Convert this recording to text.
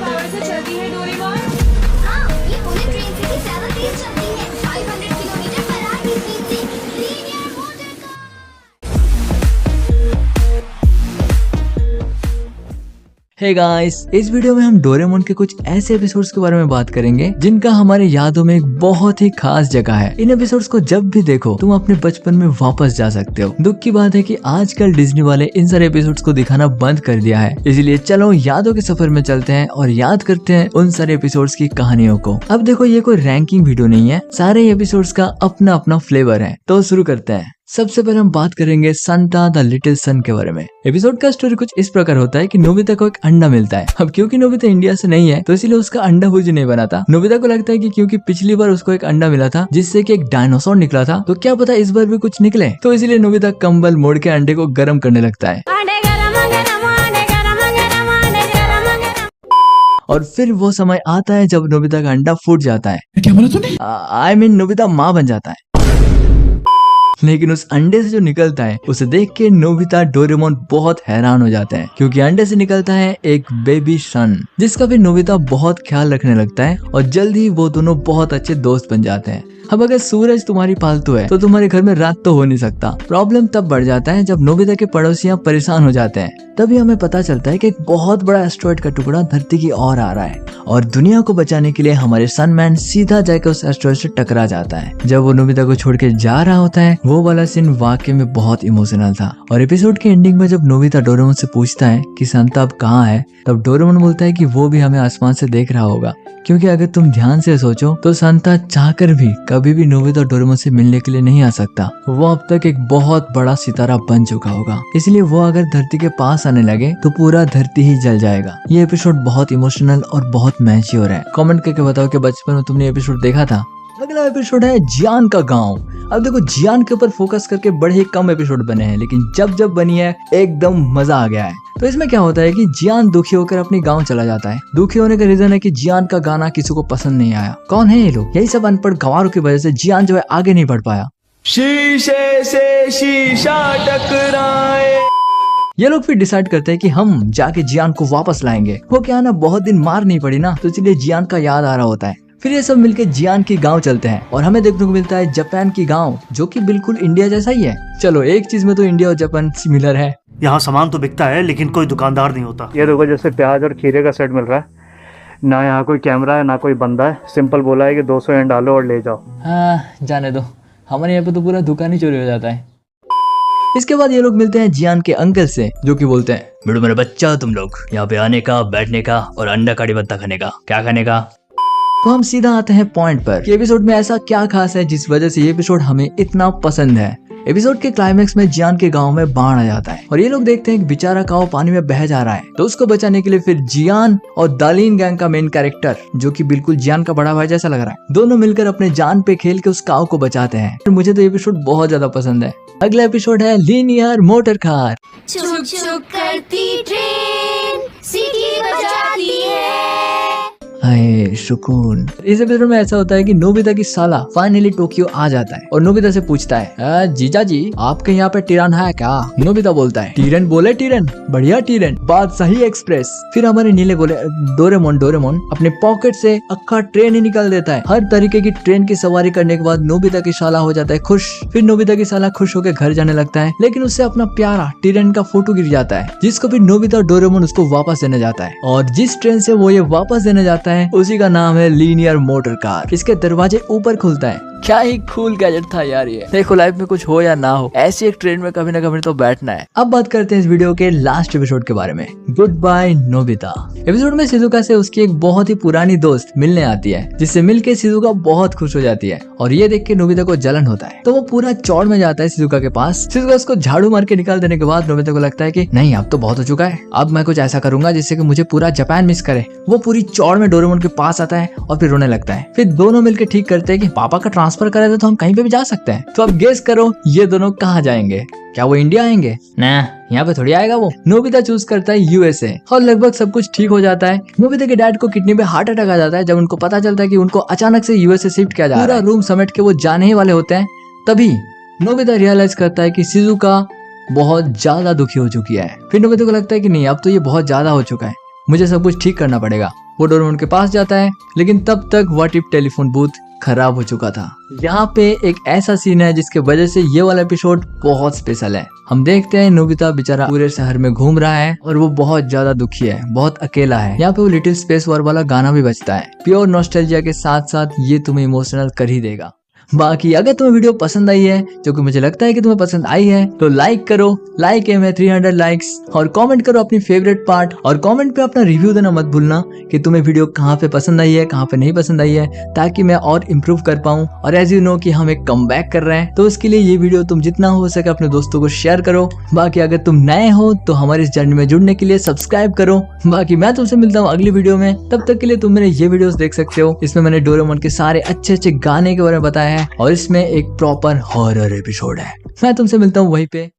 Power से चलती है डोरेमोन? हाँ, ये बुलेट ट्रेन से भी ज्यादा तेज चलती है। 500 किलोमीटर पर आवर की स्पीड से linear motor car. Hey guys, इस वीडियो में हम डोरेमोन के कुछ ऐसे एपिसोड्स के बारे में बात करेंगे जिनका हमारे यादों में एक बहुत ही खास जगह है। इन एपिसोड्स को जब भी देखो तुम अपने बचपन में वापस जा सकते हो। दुख की बात है कि आजकल डिज्नी वाले इन सारे एपिसोड्स को दिखाना बंद कर दिया है, इसलिए चलो यादों के सफर में चलते हैं और याद करते हैं उन सारे एपिसोड्स की कहानियों को। अब देखो, ये कोई रैंकिंग वीडियो नहीं है, सारे एपिसोड्स का अपना अपना फ्लेवर है। तो शुरू करते हैं। सबसे पहले हम बात करेंगे सांता द लिटिल सन के बारे में। एपिसोड का स्टोरी कुछ इस प्रकार होता है कि नोबिता को एक अंडा मिलता है। अब क्योंकि नोबिता इंडिया से नहीं है तो इसलिए उसका अंडा भुर्जी नहीं बना था। नोबिता को लगता है कि क्योंकि पिछली बार उसको एक अंडा मिला था जिससे कि एक डायनासोर निकला था, तो क्या पता इस बार भी कुछ निकले। तो इसलिए नोबिता कंबल मोड़ के अंडे को गर्म करने लगता है और फिर वो समय आता है जब नोबिता का अंडा फूट जाता है। क्या बोला तूने? आई मीन नोबिता माँ बन जाता है। लेकिन उस अंडे से जो निकलता है उसे देख के नोबिता डोरेमोन बहुत हैरान हो जाते हैं, क्योंकि अंडे से निकलता है एक बेबी सन, जिसका भी नोबिता बहुत ख्याल रखने लगता है और जल्द ही वो दोनों बहुत अच्छे दोस्त बन जाते हैं। अब अगर सूरज तुम्हारी पालतू है तो तुम्हारे घर में रात तो हो नहीं सकता। प्रॉब्लम तब बढ़ जाता है जब नोबिता के पड़ोसियां परेशान हो जाते हैं। तभी हमें पता चलता है कि एक बहुत बड़ा एस्ट्रॉइड का टुकड़ा धरती की ओर आ रहा है और दुनिया को बचाने के लिए हमारे सनमैन सीधा जाकर उस एस्ट्रॉइड से टकरा जाता है। जब वो नोबिता को छोड़ के जा रहा होता है, वो वाला सीन वाकई में बहुत इमोशनल था। और एपिसोड के एंडिंग में जब नोबिता डोरेमोन से पूछता है कि सांता अब कहाँ है, तब डोरेमोन बोलता है कि वो भी हमें आसमान से देख रहा होगा, क्योंकि अगर तुम ध्यान से सोचो तो सांता चाहकर भी कभी भी नोबिता और डोरेमोन से मिलने के लिए नहीं आ सकता। वो अब तक एक बहुत बड़ा सितारा बन चुका होगा, इसलिए वो अगर धरती के पास आने लगे तो पूरा धरती ही जल जाएगा। ये एपिसोड बहुत इमोशनल और बहुत मैच्योर है। कमेंट करके बताओ कि बचपन में तुमने एपिसोड देखा था। अगला एपिसोड है जियान का गांव। अब देखो, जियान के ऊपर फोकस करके बड़े ही कम एपिसोड बने हैं, लेकिन जब बनी है एकदम मजा आ गया है। तो इसमें क्या होता है कि जियान दुखी होकर अपने गांव चला जाता है। दुखी होने का रीजन है कि जियान का गाना किसी को पसंद नहीं आया। कौन है ये लोग? यही सब अनपढ़ गंवारों की वजह से जियान जो है आगे नहीं बढ़ पाया। शीशे से शीशा टकराए। ये लोग फिर डिसाइड करते हैं कि हम जाके जियान को वापस लाएंगे। वो क्या ना, बहुत दिन मार नहीं पड़ी ना, तो इसलिए जियान का याद आ रहा होता है। फिर ये सब मिलके जियान की गांव चलते हैं और हमें देखने को मिलता है जापान की गांव, जो कि बिल्कुल इंडिया जैसा ही है। चलो, एक चीज में तो इंडिया और जापान सिमिलर है। यहाँ सामान तो बिकता है लेकिन कोई दुकानदार नहीं होता। ये देखो, जैसे प्याज और खीरे का सेट मिल रहा है ना। यहाँ कोई कैमरा है ना कोई बंदा है। सिंपल बोला है कि 200 एंड डालो और ले जाओ। हाँ, जाने दो, हमारे यहाँ पे तो पूरा दुकान ही चोरी हो जाता है। इसके बाद ये लोग मिलते हैं जियान के अंकल से, जो कि बोलते हैं, बेटो मेरा बच्चा, तुम लोग यहाँ पे आने का, बैठने का और अंडा कड़ी पत्ता खाने का, क्या खाने का? तो हम सीधा आते हैं पॉइंट पर कि एपिसोड में ऐसा क्या खास है जिस वजह से ये एपिसोड हमें इतना पसंद है। एपिसोड के क्लाइमेक्स में जियान के गांव में बाढ़ आ जाता है और ये लोग देखते हैं कि बेचारा काऊ पानी में बह जा रहा है। तो उसको बचाने के लिए फिर जियान और दालिन गैंग का मेन कैरेक्टर, जो कि बिल्कुल जियान का बड़ा भाई जैसा लग रहा है, दोनों मिलकर अपने जान पे खेल के उस काऊ को बचाते हैं। तो मुझे तो एपिसोड बहुत ज्यादा पसंद है। अगला एपिसोड है लीनियर मोटर कार। छुक छुक करती ट्रेन सीटी बजाती है। हाय सुकून। इस एपिसोड में ऐसा होता है कि नोबिता की साला फाइनली टोक्यो आ जाता है और नोबिता से पूछता है, जीजा जी आपके यहाँ पे टिरन है क्या? नोबिता बोलता है, टिरन बोले टिरन, बढ़िया टिरन, बात सही एक्सप्रेस। फिर हमारे नीले बोले, डोरेमोन अपने पॉकेट से अक्खा ट्रेन ही निकाल देता है। हर तरीके की ट्रेन की सवारी करने के बाद नोबिता की साला हो जाता है खुश। फिर नोबिता की साला खुश होकर घर जाने लगता है, लेकिन उससे अपना प्यारा टिरन का फोटो गिर जाता है, जिसको फिर नोबिता और डोरेमोन उसको वापस देने जाता है। और जिस ट्रेन से वो ये वापस देने जाता है उसी का नाम है लीनियर मोटर कार। इसके दरवाजे ऊपर खुलता है। क्या ही कूल गैजेट था यार ये। देखो, लाइफ में कुछ हो या ना हो, ऐसी एक ट्रेन में कभी ना कभी तो बैठना है। अब बात करते हैं इस वीडियो के लास्ट एपिसोड के बारे में, गुड बाय नोबिता। एपिसोड में शिजुका से उसकी एक बहुत ही पुरानी दोस्त मिलने आती है, जिससे मिलके शिजुका बहुत खुश हो जाती है और ये देख के नोबिता को जलन होता है। तो वो पूरा चौड़ में जाता है शिजुका के पास। शिजुका उसको झाड़ू मार के निकाल देने के बाद नोबिता को लगता है कि नहीं, अब तो बहुत हो चुका है, अब मैं कुछ ऐसा करूंगा जिससे कि मुझे पूरा जापान मिस करे। वो पूरी चौड़ में डोरेमोन के पास आता है और फिर रोने लगता है। फिर दोनों मिलकर ठीक करते हैं कि पापा का ट्रांसफर करा दे तो हम कहीं पे भी जा सकते हैं। तो अब गेस करो ये दोनों कहाँ जाएंगे? क्या वो इंडिया आएंगे? ना, यहाँ पे थोड़ी आएगा वो। नोबिता चूज करता है यूएसए और लगभग सब कुछ ठीक हो जाता है। नोबिता के डैड को किडनी पे हार्ट अटैक आ जाता है। जब उनको पता चलता है कि उनको अचानक से यूएसए शिफ्ट किया जा रहा है, पूरा रूम समेट के वो जाने ही वाले होते हैं, तभी नोबिता रियलाइज करता है कि शिजुका बहुत ज्यादा दुखी हो चुकी है। फिर नोबिता को लगता है कि नहीं, अब तो ये बहुत ज्यादा हो चुका है, मुझे सब कुछ ठीक करना पड़ेगा। वो डोरेमोन के पास जाता है, लेकिन तब तक व्हाट इफ टेलीफोन बूथ खराब हो चुका था। यहाँ पे एक ऐसा सीन है जिसके वजह से ये वाला एपिसोड बहुत स्पेशल है। हम देखते हैं नोबिता बेचारा पूरे शहर में घूम रहा है और वो बहुत ज्यादा दुखी है, बहुत अकेला है। यहाँ पे वो लिटिल स्पेस वॉर वाला गाना भी बजता है। प्योर नॉस्टैल्जिया के साथ साथ ये तुम्हें इमोशनल कर ही देगा। बाकी अगर तुम्हें वीडियो पसंद आई है, जो कि मुझे लगता है कि तुम्हें पसंद आई है, तो लाइक करो, लाइक एम है 300 लाइक्स, और कमेंट करो अपनी फेवरेट पार्ट, और कमेंट पे अपना रिव्यू देना मत भूलना कि तुम्हें वीडियो कहाँ पे पसंद आई है, कहाँ पे नहीं पसंद आई है, ताकि मैं और इम्प्रूव कर पाऊँ। और एज यू नो कि हम एक कमबैक कर रहे हैं, तो उसके लिए ये वीडियो तुम जितना हो सके अपने दोस्तों को शेयर करो। बाकी अगर तुम नए हो तो हमारे इस जर्नी में जुड़ने के लिए सब्सक्राइब करो। बाकी मैं तुमसे मिलता हूँ अगली वीडियो में, तब तक के लिए तुम मेरे ये वीडियोस देख सकते हो। इसमें मैंने डोरेमोन के सारे अच्छे अच्छे गाने के बारे में बताया है, और इसमें एक प्रॉपर हॉरर एपिसोड है। मैं तुमसे मिलता हूँ वहीं पे।